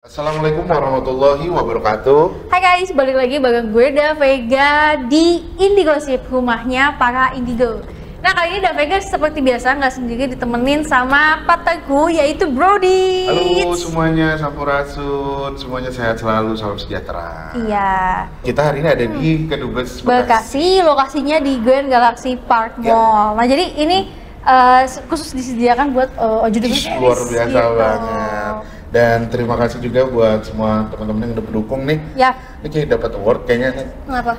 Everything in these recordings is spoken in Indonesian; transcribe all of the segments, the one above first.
Assalamualaikum warahmatullahi wabarakatuh. Hai guys, balik lagi bareng gue Davega di Indigosip, rumahnya para Indigo. Nah kali ini Davega seperti biasa nggak sendiri, ditemenin sama Pak Teguh, yaitu Brody. Halo semuanya, Sampurasun, semuanya sehat selalu, salam sejahtera. Iya. Kita hari ini ada di Kedubes Bekasi, lokasinya di Grand Galaxy Park Mall. Nah jadi ini khusus disediakan buat Ojudubes. Luar biasa banget. Dan terima kasih juga buat semua teman-teman yang udah mendukung nih. Ya. Ini kayak dapat award kayaknya nih. Kenapa?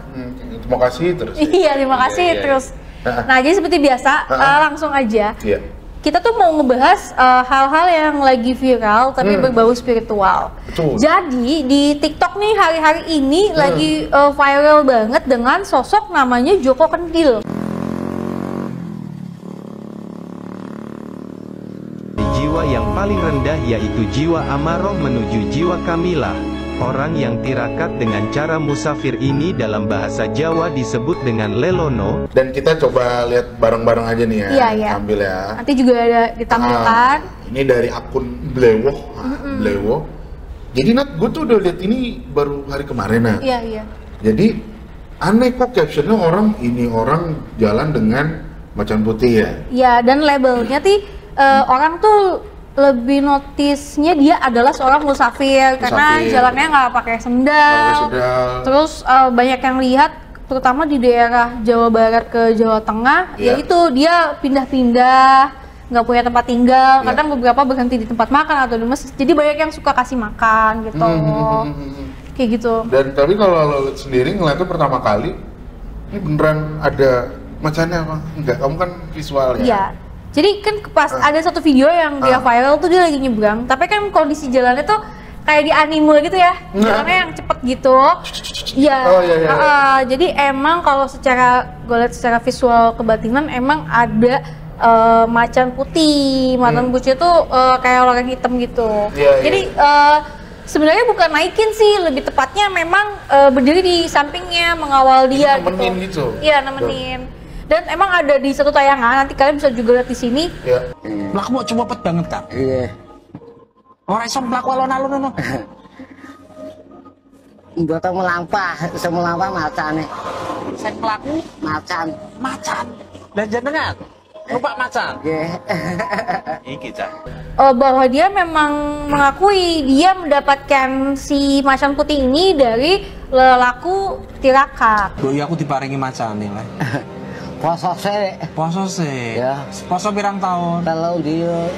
Terima kasih terus. Iya, terima kasih terus. Nah, jadi seperti biasa, langsung aja. Iya. Kita tuh mau ngebahas hal-hal yang lagi viral tapi berbau spiritual. Betul. Jadi di TikTok nih hari-hari ini lagi viral banget dengan sosok namanya Joko Kendil. Jiwa yang paling rendah yaitu jiwa amarah menuju jiwa kamilah. Orang yang tirakat dengan cara musafir ini dalam bahasa Jawa disebut dengan lelono. Dan kita coba lihat bareng-bareng aja nih ya. Iya. Sambil ya. Nanti juga ada ditampilkan. Ini dari akun Blewo. Blewo. Jadi Nat, gue tuh udah lihat ini baru hari kemarin Nat. Iya. Jadi aneh kok captionnya orang jalan dengan macan putih ya. Iya, dan labelnya orang tuh lebih notisnya dia adalah seorang musafir karena jalannya nggak pakai sendal. Terus banyak yang lihat, terutama di daerah Jawa Barat ke Jawa Tengah, yaitu dia pindah-pindah, nggak punya tempat tinggal. Kadang beberapa berhenti di tempat makan atau di masjid. Jadi banyak yang suka kasih makan gitu, kayak gitu. Dan tapi kalau lo sendiri ngeliatnya pertama kali, ini beneran ada macannya apa? Enggak, kamu kan visual ya. Iya. Jadi kan pas ada satu video yang dia viral tuh dia lagi nyebrang, tapi kan kondisi jalannya tuh kayak di anime gitu ya, jalannya yang cepet gitu. Iya. Jadi emang kalau gue lihat secara visual kebatinan emang ada macan putih. Macan putih itu kayak loreng hitam gitu. Jadi sebenarnya bukan naikin sih, lebih tepatnya memang berdiri di sampingnya mengawal dia gitu. Iya, nemenin. Dan emang ada di satu tayangan, nanti kalian bisa juga lihat di sini. Iya. Lah mau cuma cepet banget kan? Iya. Orang iso mlaku alon-alon. Mbok tau melampah, macane. Saya pelaku Macan. Dan jenengan numpak macan. Nggih. Iki cah. Bahwa dia memang mengakui dia mendapatkan si macan putih ini dari lelaku tirakat. Doi aku diparingi macan nih lah. Poso sik. Poso sih. Ya. Poso pirang tahun? Kalau dia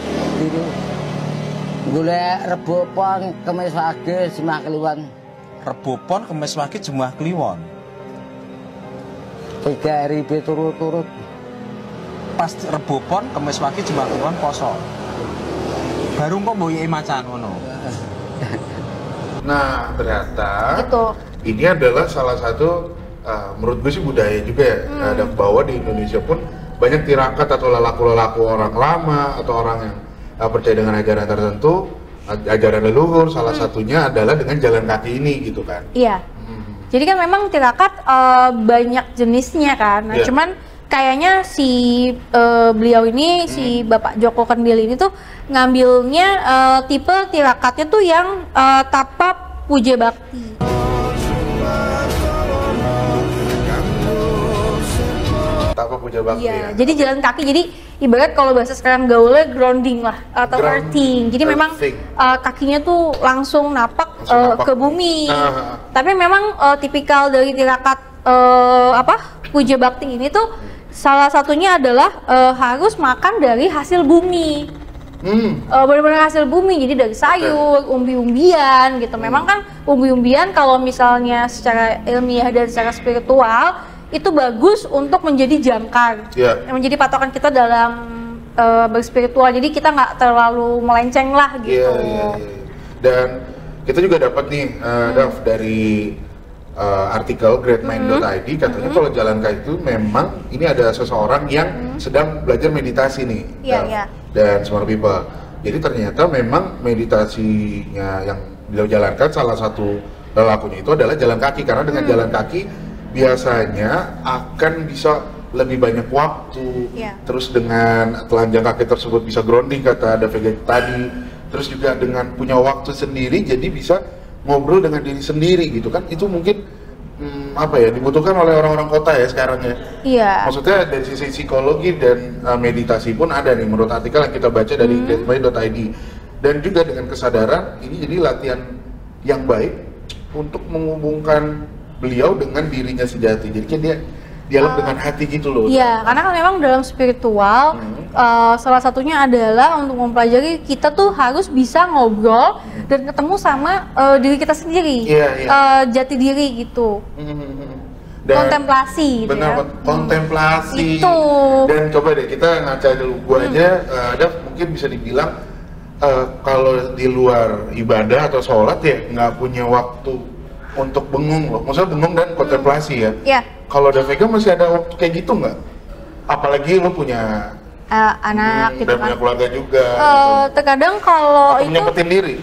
golek rebo pon kemis wage Jumah Kliwon. Rebo Pon, Kemis Wage, Jumah Kliwon. 3 hari berturut-turut. Pas Rebo Pon, Kemis Wage, Jumah Kliwon poso. Baru kok mboyeki macan ngono. Nah, ternyata Gitu. ini adalah salah satu menurut gue sih budaya juga ya. Ada bahwa di Indonesia pun banyak tirakat atau lelaku-lelaku orang lama atau orang yang percaya dengan ajaran tertentu, ajaran leluhur. Salah satunya adalah dengan jalan kaki ini gitu kan. Iya. Jadi kan memang tirakat banyak jenisnya kan. Nah, cuman kayaknya si beliau ini, si Bapak Joko Kendil ini tuh ngambilnya tipe tirakatnya tuh yang tapa puja bakti. Tapa puja bakti ya. Jadi jalan kaki, jadi ibarat kalau bahasa sekarang gaulnya grounding lah atau earthing. Jadi memang kakinya tuh langsung napak ke bumi. Tapi memang tipikal dari tirakat puja bakti ini tuh salah satunya adalah harus makan dari hasil bumi. Benar-benar hasil bumi, jadi dari sayur, umbi-umbian gitu. Memang kan umbi-umbian kalau misalnya secara ilmiah dan secara spiritual itu bagus untuk menjadi jangkar, menjadi patokan kita dalam berspiritual. Jadi kita nggak terlalu melenceng lah gitu. Dan kita juga dapat nih Dav, dari artikel greatmind.id katanya kalau jalan kaki itu memang ini ada seseorang yang sedang belajar meditasi nih, dan smart people. Jadi ternyata memang meditasinya yang beliau jalankan salah satu lelakunya itu adalah jalan kaki, karena dengan jalan kaki biasanya akan bisa lebih banyak waktu. Terus dengan telanjang kaki tersebut bisa grounding kata Davega tadi. terus juga dengan punya waktu sendiri, jadi bisa ngobrol dengan diri sendiri gitu kan. Itu mungkin apa ya, dibutuhkan oleh orang-orang kota ya sekarang ya. Iya. Maksudnya dari sisi psikologi dan meditasi pun ada nih menurut artikel yang kita baca dari getmind.id. Dan juga dengan kesadaran ini jadi latihan yang baik untuk menghubungkan beliau dengan dirinya sejati. Jadi kan dia dialog dengan hati gitu loh. Iya, karena kan memang dalam spiritual salah satunya adalah untuk mempelajari kita tuh harus bisa ngobrol dan ketemu sama diri kita sendiri, jati diri gitu. Dan kontemplasi. Benar, kontemplasi. Itu. Dan coba deh kita ngaca dulu, gua aja ada mungkin bisa dibilang kalau di luar ibadah atau sholat ya nggak punya waktu untuk bengong loh, maksudnya bengong dan kontemplasi ya. Iya. Kalau Davega masih ada waktu kayak gitu nggak? Apalagi lo punya anak gitu dan kan. punya keluarga juga. Gitu. Terkadang kalau itu nyempetin diri.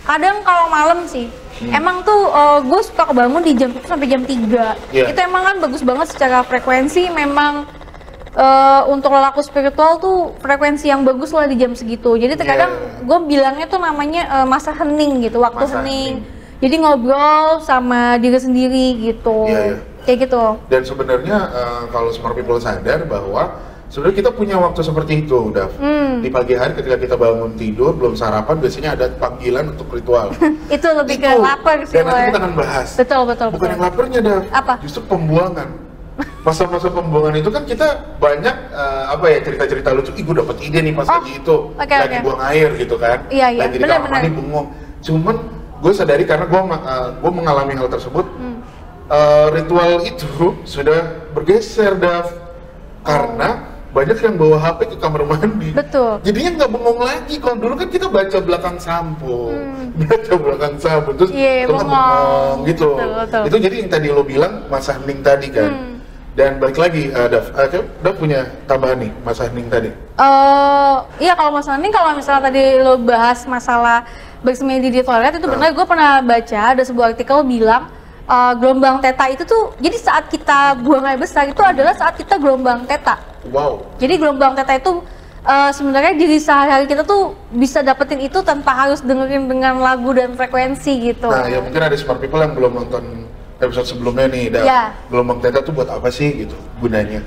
Kadang kalau malam sih. Emang tuh gue suka kebangun di jam itu sampai jam 3. Itu emang kan bagus banget secara frekuensi, memang untuk lelaku spiritual tuh frekuensi yang bagus lah di jam segitu. Jadi terkadang gue bilangnya tuh namanya masa hening gitu, waktu hening. Jadi ngobrol sama diri sendiri gitu. Kayak gitu. Dan sebenarnya kalau smart people sadar bahwa sebenarnya kita punya waktu seperti itu, Dav. Di pagi hari ketika kita bangun tidur, belum sarapan, biasanya ada panggilan untuk ritual. Itu lebih ke lapar sih. Dan nanti kita akan bahas. Betul. Bukan yang laparnya, Dav. Apa? Justru pembuangan. Masa-masa pembuangan itu kan kita banyak cerita-cerita lucu. Ih, gue dapet ide nih pas lagi itu. Lagi buang air gitu kan. Iya. Lagi di kamar mandi bengong. Cuman gue sadari karena gue mengalami hal tersebut. Ritual itu sudah bergeser, Dav. Karena banyak yang bawa HP ke kamar mandi. Betul. Jadinya nggak bengong lagi. Kalau dulu kan kita baca belakang sampo, terus bengong gitu. Betul. Itu jadi yang tadi lo bilang masa hening tadi kan. Dan balik lagi, Dav punya tambahan nih masa hening tadi. Iya, kalau masa hening, kalau misalnya tadi lo bahas masalah bersemedi di toilet itu benar. Gue pernah baca ada sebuah artikel bilang gelombang theta itu tuh, jadi saat kita buang air besar itu adalah saat kita gelombang theta. Wow. Jadi gelombang theta itu sebenarnya diri sehari-hari kita tuh bisa dapetin itu tanpa harus dengerin dengan lagu dan frekuensi gitu. Nah, ya mungkin ada smart people yang belum nonton episode sebelumnya nih, gelombang theta tuh buat apa sih gitu gunanya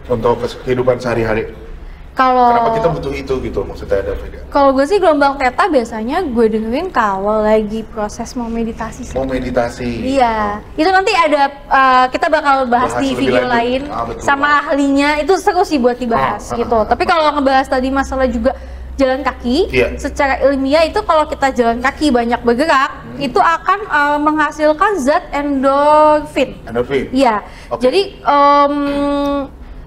untuk kehidupan sehari-hari? Kenapa kita butuh itu gitu maksudnya, ada Vega? Kalau gue sih gelombang theta biasanya gue dengerin kalau lagi proses mau meditasi sih. Mau meditasi? Iya. Itu nanti ada, kita bakal bahas di video lain sama ahlinya, itu seru sih buat dibahas gitu. Tapi kalau ngebahas tadi masalah juga jalan kaki, secara ilmiah itu kalau kita jalan kaki banyak bergerak, itu akan menghasilkan zat endorfin. Endorfin? Iya. Jadi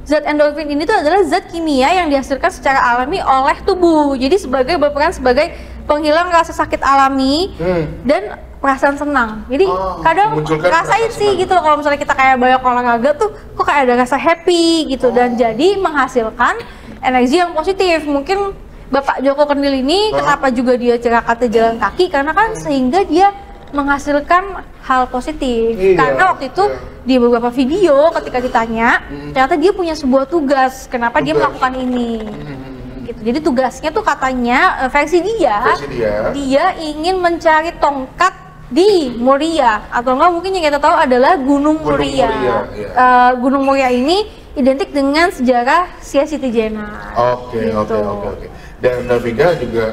zat endorfin ini tuh adalah zat kimia yang dihasilkan secara alami oleh tubuh. Jadi berperan sebagai penghilang rasa sakit alami dan perasaan senang. Jadi kadang rasain sih gitu kalau misalnya kita kayak banyak olahraga tuh kok kayak ada rasa happy gitu dan jadi menghasilkan energi yang positif. Mungkin Bapak Joko Kendil ini kenapa juga dia cerakatnya jalan kaki, karena kan sehingga dia menghasilkan hal positif. Karena waktu itu di beberapa video ketika ditanya, ternyata dia punya sebuah tugas kenapa dia melakukan ini. Gitu. Jadi tugasnya tuh katanya versi dia ingin mencari tongkat di Moria, atau enggak mungkin yang kita tahu adalah Gunung Moria. Gunung Moria ini identik dengan sejarah Sia Siti Jenar. Oke. Dan Davega juga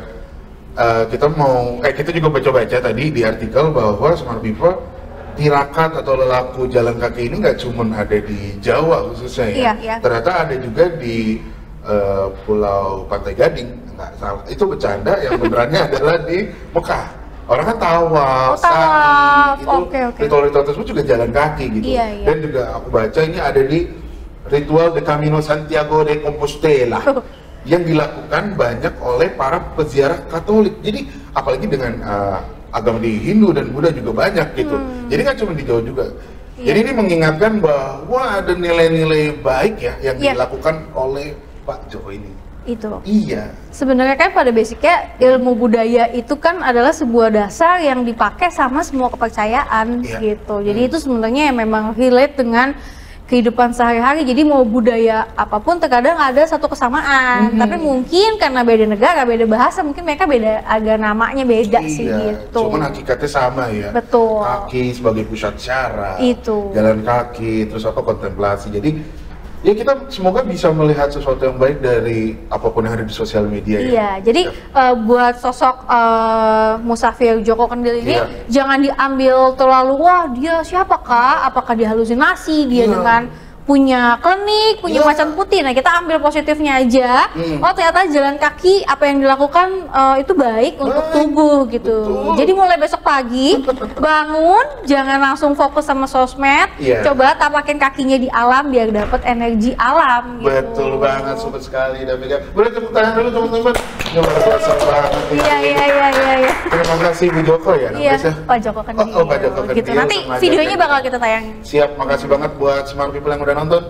kita juga baca-baca tadi di artikel bahwa smart people tirakat atau lelaku jalan kaki ini nggak cuma ada di Jawa khususnya ya. Ternyata ada juga di Pulau Pantai Gading. Nggak salah, itu bercanda, yang benerannya adalah di Mekah. Orang kan tawaf, sa'i, itu ritual-ritual tersebut juga jalan kaki gitu. Dan juga aku baca ini ada di ritual de Camino Santiago de Compostela yang dilakukan banyak oleh para peziarah Katolik. Jadi apalagi dengan agama di Hindu dan Buddha juga banyak gitu. Jadi kan cuma di Jawa juga. Jadi ini mengingatkan bahwa ada nilai-nilai baik ya yang dilakukan oleh Pak Joko ini. Itu. Iya. Sebenarnya kan pada basicnya ilmu budaya itu kan adalah sebuah dasar yang dipakai sama semua kepercayaan gitu. Jadi itu sebenarnya memang relate dengan kehidupan sehari-hari. Jadi mau budaya apapun terkadang ada satu kesamaan, tapi mungkin karena beda negara, beda bahasa, mungkin mereka beda, agak namanya beda sih gitu. Cuman hakikatnya sama ya. Betul. Kaki sebagai pusat syara, Itu. jalan kaki, terus apa kontemplasi. Jadi ya kita semoga bisa melihat sesuatu yang baik dari apapun yang ada di sosial media. Iya, jadi buat sosok Musafir Djoko Kendil ini jangan diambil terlalu, wah dia siapakah? Apakah dia halusinasi? Dia dengan punya klinik, punya macan putih. Nah kita ambil positifnya aja. Oh ternyata jalan kaki apa yang dilakukan itu baik untuk tubuh gitu. Jadi mulai besok pagi bangun, jangan langsung fokus sama sosmed. Coba tapakin kakinya di alam biar dapat energi alam. Gitu. Betul banget, super sekali. Boleh tepuk tangan dulu teman-teman. Luar biasa banget. Iya. Terima kasih Bu Joko ya. Iya, Pak Joko Kendil. Oh Pak Joko Kendil. Gitu. Nanti videonya bakal kita tayangin. Siap, makasih banget buat smart people yang udah nonton.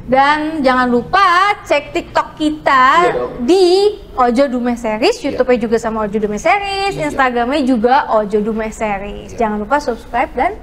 Dan jangan lupa cek TikTok kita di Ojo Dume Series, YouTube-nya juga sama Ojo Dume Series, Instagram-nya juga Ojo Dume Series. Jangan lupa subscribe dan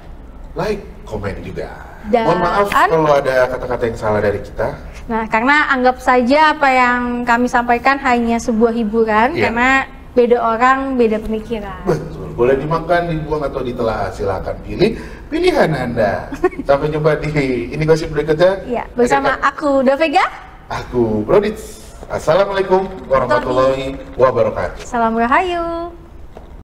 like, komen juga. Dan mohon maaf kalau ada kata-kata yang salah dari kita. Nah, karena anggap saja apa yang kami sampaikan hanya sebuah hiburan, karena beda orang, beda pemikiran. Betul, boleh dimakan, dibuang atau ditelah, silakan pilih pilihan Anda. Sampai jumpa di Ini Gosip berikutnya. Iya, bersama aku Davega. Aku Brodits. Assalamualaikum warahmatullahi wabarakatuh. Salam Rahayu.